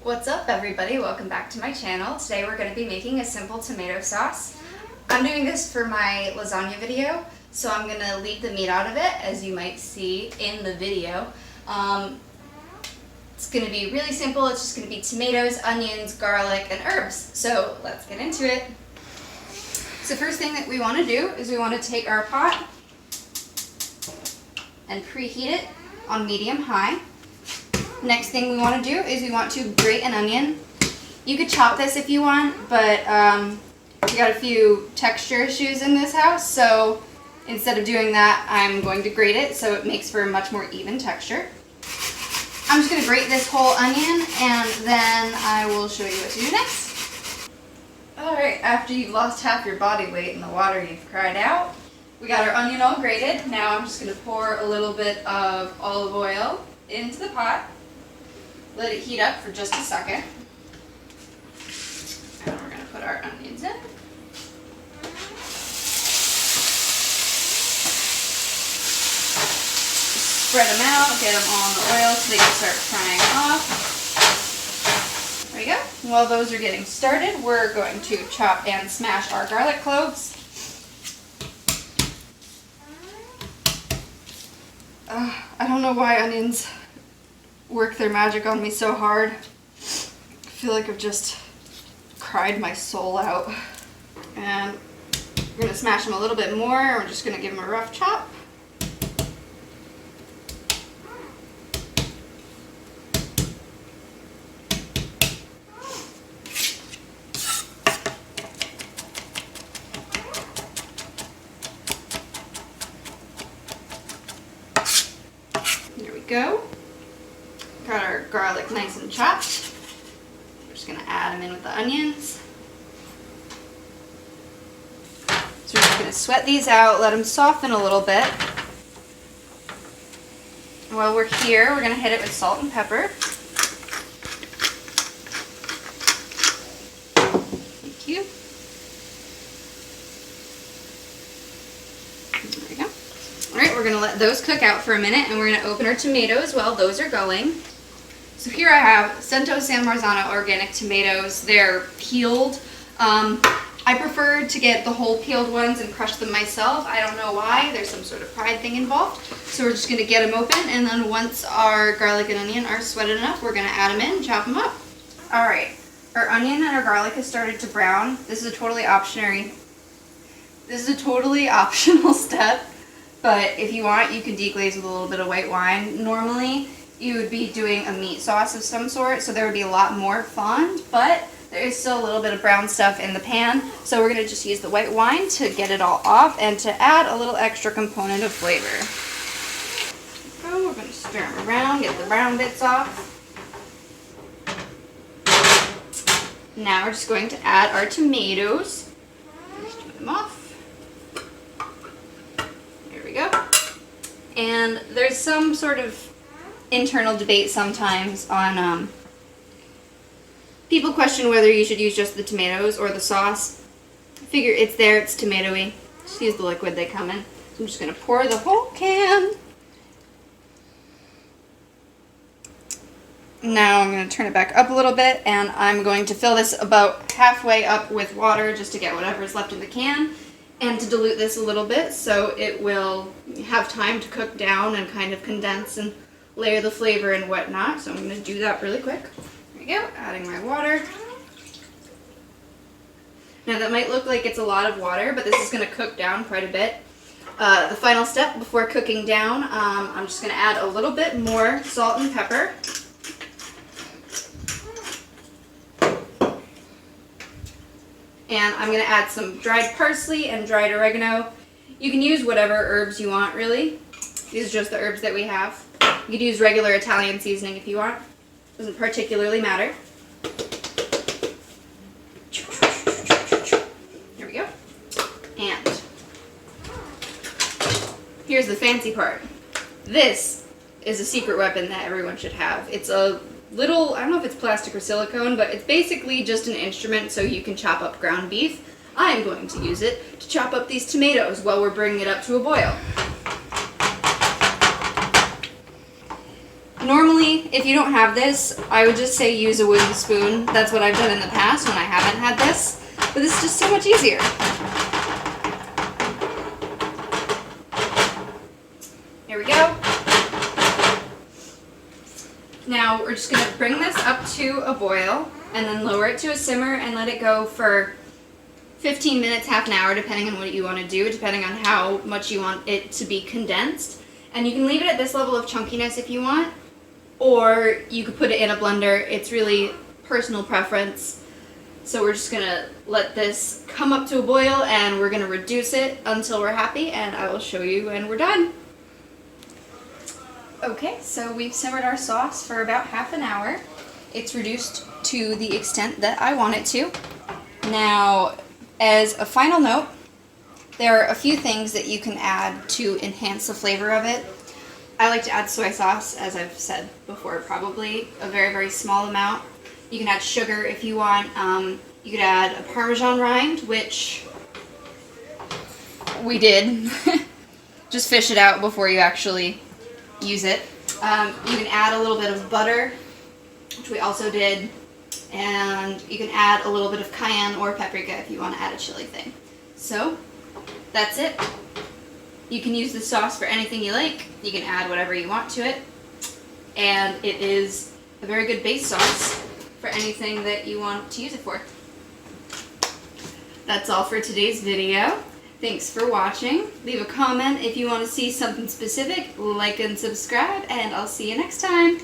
What's up everybody? Welcome back to my channel. Today we're going to be making a simple tomato sauce. I'm doing this for my lasagna video, so I'm going to leave the meat out of it, as you might see in the video. It's going to be really simple. It's just going to be tomatoes, onions, garlic, and herbs. So let's get into it. So first thing that we want to do is we want to take our pot and preheat it on medium-high. Next thing we want to do is we want to grate an onion. You could chop this if you want, but we got a few texture issues in this house, so instead of doing that, I'm going to grate it so it makes for a much more even texture. I'm just going to grate this whole onion, and then I will show you what to do next. Alright, after you've lost half your body weight in the water you've cried out, we got our onion all grated. Now I'm just going to pour a little bit of olive oil into the pot. Let it heat up for just a second. And we're going to put our onions in. Spread them out, get them all in the oil so they can start frying off. There we go. While those are getting started, we're going to chop and smash our garlic cloves. I don't know why onions work their magic on me so hard. I feel like I've just cried my soul out. And we're going to smash them a little bit more. We're just going to give them a rough chop. There we go. Got our garlic nice and chopped. We're just going to add them in with the onions. So we're just going to sweat these out, let them soften a little bit. And while we're here, we're going to hit it with salt and pepper. Thank you. There we go. Alright, we're going to let those cook out for a minute, and we're going to open our tomatoes while those are going. So here I have Cento San Marzano organic tomatoes. They're peeled. I prefer to get the whole peeled ones and crush them myself. I don't know why. There's some sort of pride thing involved. So we're just going to get them open, and then once our garlic and onion are sweated enough, we're going to add them in and chop them up. Alright, our onion and our garlic has started to brown. This is a totally optional step, but if you want, you can deglaze with a little bit of white wine. Normally, you would be doing a meat sauce of some sort, so there would be a lot more fond, but there is still a little bit of brown stuff in the pan, so we're going to just use the white wine to get it all off and to add a little extra component of flavor. So we're going to stir them around, get the brown bits off. Now we're just going to add our tomatoes. Stir them off. There we go. And there's some sort of internal debate sometimes on people question whether you should use just the tomatoes or the sauce. I figure it's there, it's tomatoey. Just use the liquid they come in. So I'm just going to pour the whole can. Now I'm going to turn it back up a little bit, and I'm going to fill this about halfway up with water just to get whatever's left in the can, and to dilute this a little bit so it will have time to cook down and kind of condense and layer the flavor and whatnot. So I'm going to do that really quick. There we go, adding my water. Now that might look like it's a lot of water, but this is going to cook down quite a bit. The final step before cooking down, I'm just going to add a little bit more salt and pepper. And I'm going to add some dried parsley and dried oregano. You can use whatever herbs you want, really. These are just the herbs that we have. You could use regular Italian seasoning if you want. Doesn't particularly matter. There we go. And here's the fancy part. This is a secret weapon that everyone should have. It's a little, I don't know if it's plastic or silicone, but it's basically just an instrument so you can chop up ground beef. I'm going to use it to chop up these tomatoes while we're bringing it up to a boil. Normally, if you don't have this, I would just say use a wooden spoon. That's what I've done in the past when I haven't had this. But this is just so much easier. Here we go. Now we're just going to bring this up to a boil and then lower it to a simmer and let it go for 15 minutes, half an hour, depending on what you want to do, depending on how much you want it to be condensed. And you can leave it at this level of chunkiness if you want, or you could put it in a blender. It's really personal preference. So we're just gonna let this come up to a boil and we're gonna reduce it until we're happy, and I will show you when we're done. Okay, so we've simmered our sauce for about half an hour. It's reduced to the extent that I want it to. Now, as a final note, there are a few things that you can add to enhance the flavor of it. I like to add soy sauce, as I've said before, probably a very, very small amount. You can add sugar if you want. You could add a Parmesan rind, which we did. Just fish it out before you actually use it. You can add a little bit of butter, which we also did. And you can add a little bit of cayenne or paprika if you want to add a chili thing. So, that's it. You can use the sauce for anything you like. You can add whatever you want to it. And it is a very good base sauce for anything that you want to use it for. That's all for today's video. Thanks for watching. Leave a comment if you want to see something specific, like and subscribe, and I'll see you next time.